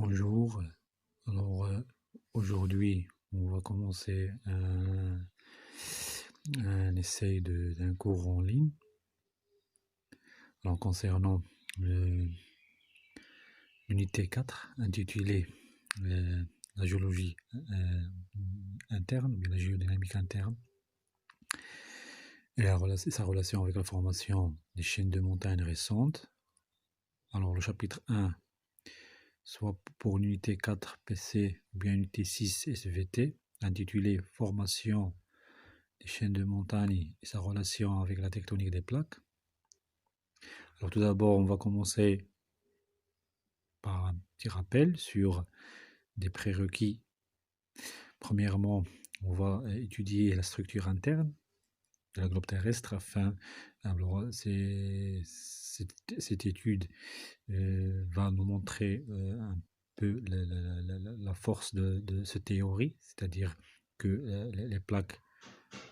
Bonjour. Alors aujourd'hui, on va commencer un essai d'un cours en ligne. Alors concernant l'unité 4 intitulée la géologie interne, ou bien la géodynamique interne, et sa relation avec la formation des chaînes de montagnes récentes. Alors le chapitre 1, soit pour l'unité 4 PC ou bien l'unité 6 SVT, intitulé Formation des chaînes de montagne et sa relation avec la tectonique des plaques. Alors tout d'abord, on va commencer par un petit rappel sur des prérequis. Premièrement, on va étudier la structure interne de la globe terrestre alors cette étude va nous montrer un peu la force de cette théorie, c'est-à-dire que les plaques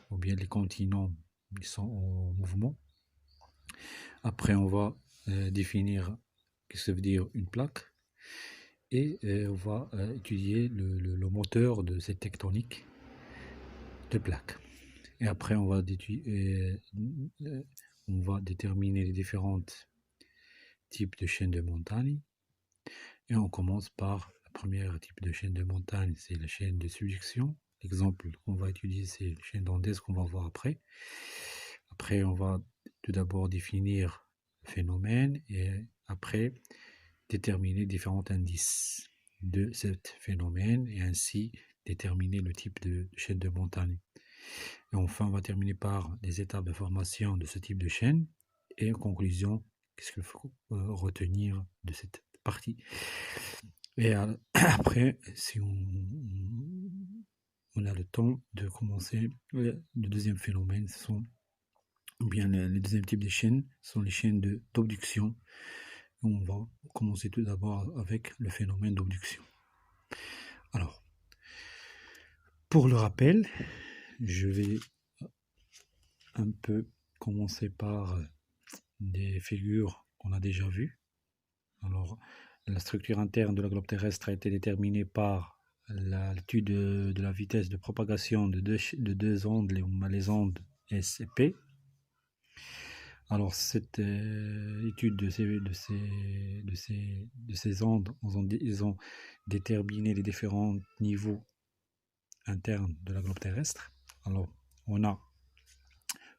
ou bien les continents ils sont en mouvement. Après, on va définir ce que ça veut dire une plaque et on va étudier le moteur de cette tectonique de plaques. Et après, on va déterminer les différents types de chaînes de montagne. Et on commence par le premier type de chaîne de montagne, c'est la chaîne de subduction. L'exemple qu'on va étudier, c'est la chaîne d'Andes qu'on va voir après. Après, on va tout d'abord définir le phénomène et après déterminer différents indices de ce phénomène et ainsi déterminer le type de chaîne de montagne. Et enfin, on va terminer par les étapes de formation de ce type de chaîne et en conclusion, qu'est-ce qu'il faut retenir de cette partie. Et après, si on a le temps de commencer, le deuxième phénomène, les deuxième type de chaînes sont les chaînes d'obduction. On va commencer tout d'abord avec le phénomène d'obduction. Alors, pour le rappel, je vais un peu commencer par des figures qu'on a déjà vues. Alors, la structure interne de la globe terrestre a été déterminée par l'étude de la vitesse de propagation de deux ondes, les ondes S et P. Alors, cette étude de ces ondes, ils ont déterminé les différents niveaux internes de la globe terrestre. Alors, on a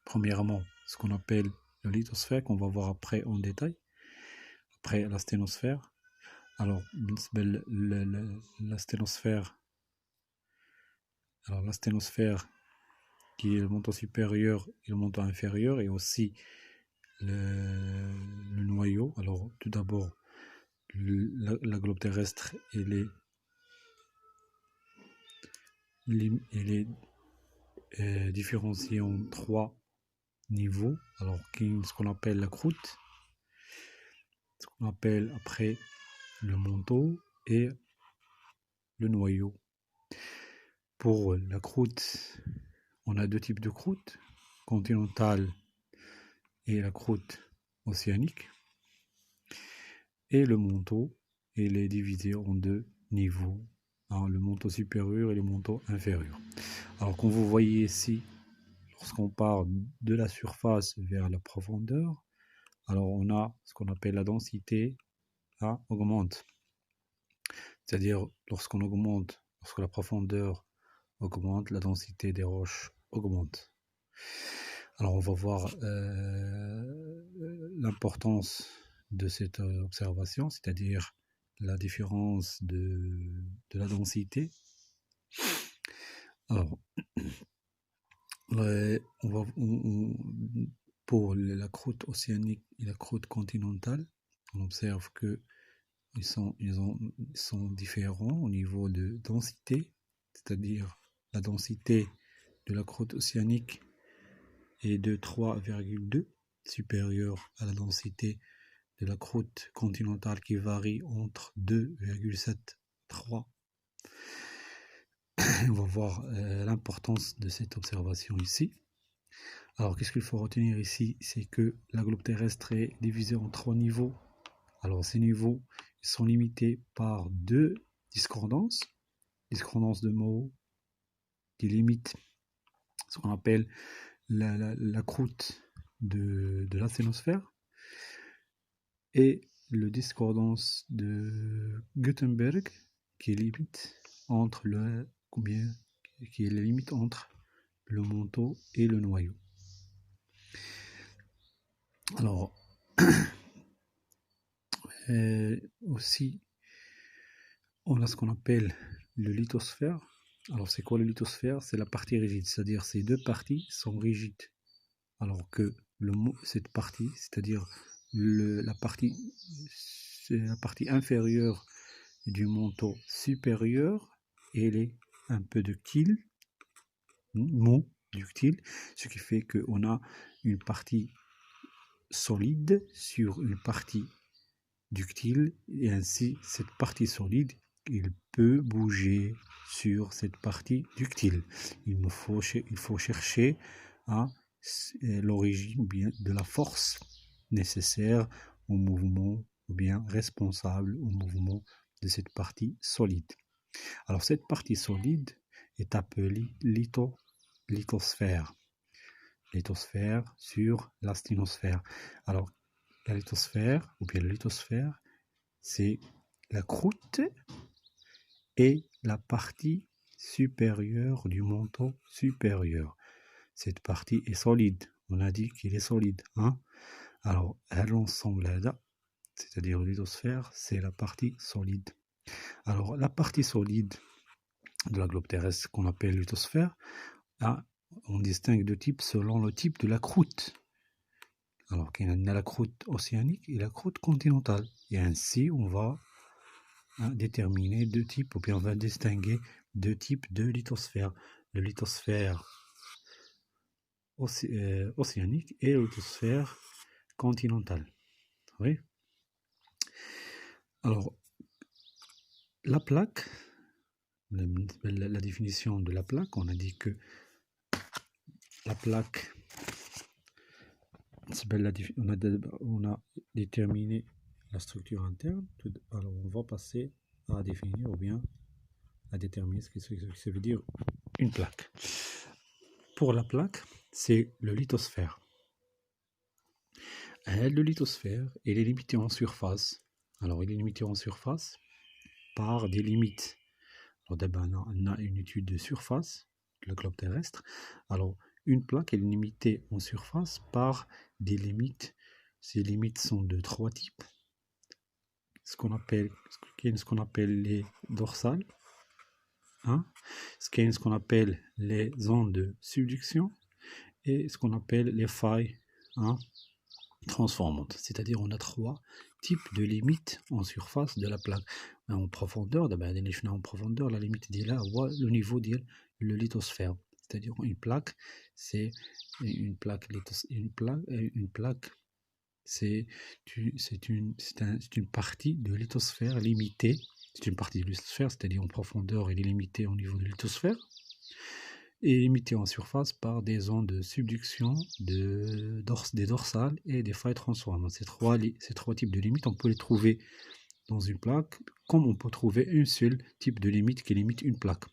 premièrement ce qu'on appelle le lithosphère, qu'on va voir après en détail. Après, la sténosphère. Alors, la sténosphère, qui est le montant supérieur et le montant inférieur, et aussi le noyau. Alors, tout d'abord, la globe terrestre, elle est différenciée en trois niveaux. Alors, ce qu'on appelle la croûte, ce qu'on appelle après le manteau et le noyau. Pour la croûte, on a deux types de croûte, continentale et la croûte océanique. Et le manteau, il est divisé en deux niveaux, le manteau supérieur et le manteau inférieur. Alors, comme vous voyez ici, lorsqu'on part de la surface vers la profondeur, alors on a ce qu'on appelle la densité augmente. C'est-à-dire, lorsque la profondeur augmente, la densité des roches augmente. Alors, on va voir l'importance de cette observation, c'est-à-dire la différence de la densité. Alors, pour la croûte océanique et la croûte continentale, on observe que ils sont différents au niveau de densité, c'est-à-dire la densité de la croûte océanique est de 3,2, supérieure à la densité de la croûte continentale qui varie entre 2,73. On va voir l'importance de cette observation ici. Alors, qu'est-ce qu'il faut retenir ici? C'est que la globe terrestre est divisée en trois niveaux. Alors, ces niveaux ils sont limités par deux discordances de mots qui limitent ce qu'on appelle la croûte de l'asténosphère et le discordance de Gutenberg qui est limite entre qui est la limite entre le manteau et le noyau. Alors aussi on a ce qu'on appelle le lithosphère. Alors c'est quoi le lithosphère? C'est la partie rigide, c'est-à-dire ces deux parties sont rigides, alors que cette partie, c'est-à-dire la partie inférieure du manteau supérieur, elle est un peu ductile, ductile, ce qui fait qu'on a une partie solide sur une partie ductile, et ainsi cette partie solide, il peut bouger sur cette partie ductile. Il faut chercher à l'origine bien de la force nécessaire au mouvement, ou bien responsable au mouvement de cette partie solide. Alors cette partie solide est appelée lithosphère. Lithosphère sur l'asténosphère. Alors la lithosphère, ou bien le lithosphère, c'est la croûte et la partie supérieure du manteau supérieur. Cette partie est solide. On a dit qu'il est solide. Hein? Alors, l'ensemble là, c'est-à-dire le lithosphère, c'est la partie solide. Alors, la partie solide de la globe terrestre qu'on appelle lithosphère, on distingue deux types selon le type de la croûte. Alors qu'il y a la croûte océanique et la croûte continentale. Et ainsi, on va déterminer deux types, ou bien on va distinguer deux types de lithosphère. Le lithosphère océanique et le lithosphère continentale. Oui. Alors, la plaque, la définition de la plaque, on a dit que la plaque, on a déterminé la structure interne. Alors on va passer à définir ou bien à déterminer ce que ça veut dire une plaque. Pour la plaque, c'est le lithosphère. Le lithosphère, il est limité en surface. Alors il est limité en surface par des limites. Alors d'abord on a une étude de surface de la globe terrestre. Alors une plaque est limitée en surface par des limites. Ces limites sont de trois types. Ce qu'on appelle les dorsales, ce qu'on appelle les zones de subduction et ce qu'on appelle les failles transformantes. C'est-à-dire on a trois types de limites en surface de la plaque. En profondeur, en profondeur, la limite est là, le niveau de le lithosphère. C'est-à-dire une plaque, c'est une plaque, c'est une partie de lithosphère limitée. C'est une partie de lithosphère, c'est-à-dire en profondeur, elle est limitée au niveau de lithosphère, et limitée en surface par des zones de subduction, des dorsales et des failles transformantes. Ces trois types de limites, on peut les trouver dans une plaque, comme on peut trouver un seul type de limite qui limite une plaque.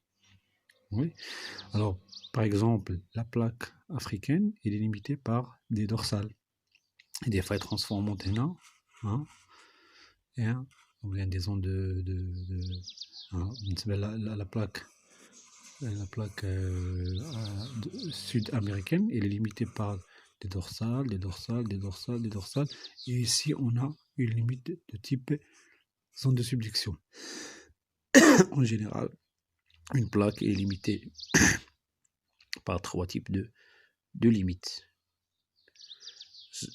Oui. Alors, par exemple, la plaque africaine, elle est limitée par des dorsales et des failles transformantes ou bien des zones la plaque sud-américaine, elle est limitée par des dorsales, et ici on a une limite de type zone de subduction. En général, une plaque est limitée par trois types de limites: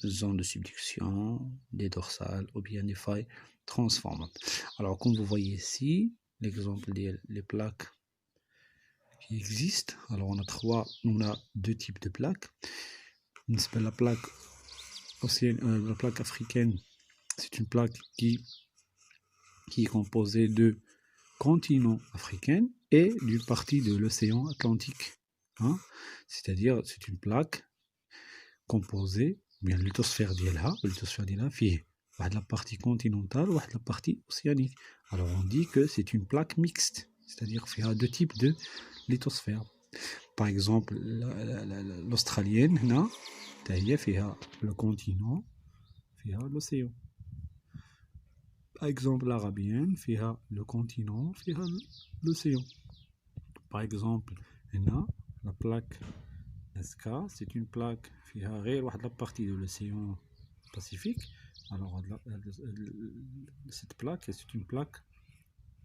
zone de subduction, des dorsales ou bien des failles transformantes. Alors comme vous voyez ici, l'exemple des plaques qui existent. Alors on a deux types de plaques. La plaque la plaque africaine, c'est une plaque qui est composée de continent africain et d'une partie de l'océan Atlantique. C'est-à-dire c'est une plaque composée, bien le lithosphère d'Yelha, فيه la partie continentale ou la partie océanique. Alors on dit que c'est une plaque mixte, c'est-à-dire qu'il y a deux types de lithosphère. Par exemple, l'australienne, هنا هي فيها le continent, فيها l'océan. Par exemple, l'arabienne, فيها le continent, فيها l'océan. Par exemple, هنا la plaque Nazca, c'est une plaque فيها غير واحد la partie de l'océan Pacifique. Alors cette plaque, c'est une plaque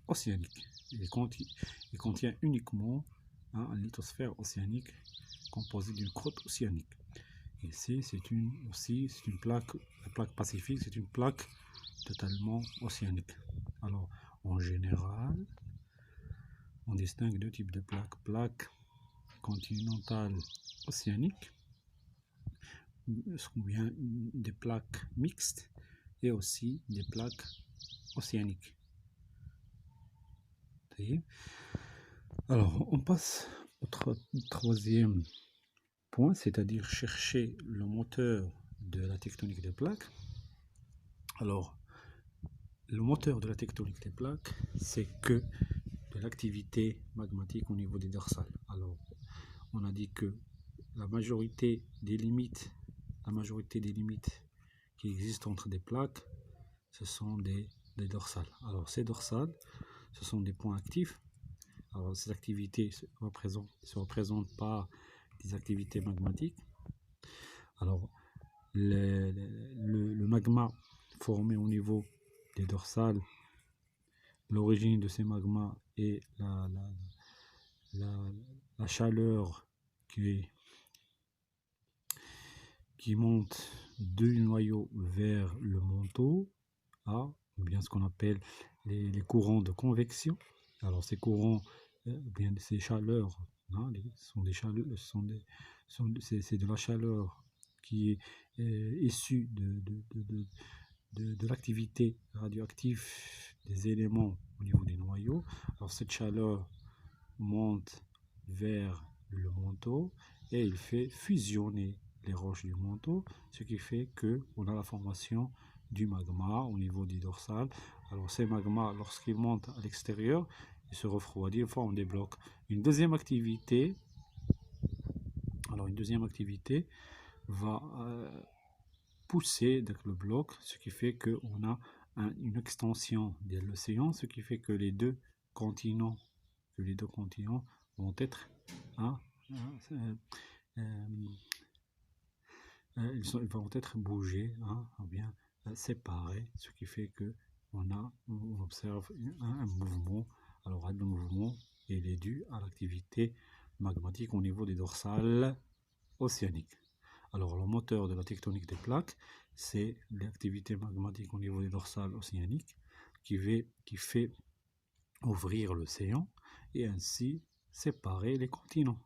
océanique. Il contient uniquement un lithosphère océanique composé d'une croûte océanique. Ici, c'est une plaque, la plaque pacifique, c'est une plaque totalement océanique. Alors, en général, on distingue deux types de plaques. Plaque continentale océanique, ou bien des plaques mixtes, et aussi des plaques océaniques. Alors, on passe au troisième point, c'est-à-dire chercher le moteur de la tectonique des plaques. Alors, le moteur de la tectonique des plaques, c'est que de l'activité magmatique au niveau des dorsales. Alors, on a dit que la majorité des limites qui existent entre des plaques, ce sont des dorsales. Alors, ces dorsales, ce sont des points actifs. Alors, ces activités se représentent par des activités magmatiques. Alors, le magma formé au niveau des dorsales, l'origine de ces magmas est la chaleur qui monte du noyau vers le manteau, ou bien ce qu'on appelle les courants de convection. Alors ces courants, bien ces chaleurs, hein, c'est de la chaleur qui est issue de l'activité radioactive des éléments au niveau des noyaux. Alors cette chaleur monte vers le manteau et il fait fusionner les roches du manteau, ce qui fait qu'on a la formation du magma au niveau du dorsal. Alors ces magmas, lorsqu'ils montent à l'extérieur, ils se refroidissent, ils forment des blocs. Une deuxième activité va pousser le bloc, ce qui fait qu'on a une extension de l'océan, ce qui fait que les deux continents vont être ils vont être bougés, ou bien séparés, ce qui fait que on observe un mouvement. Alors le mouvement, il est dû à l'activité magmatique au niveau des dorsales océaniques. Alors le moteur de la tectonique des plaques, c'est l'activité magmatique au niveau des dorsales océaniques qui fait ouvrir l'océan et ainsi séparer les continents.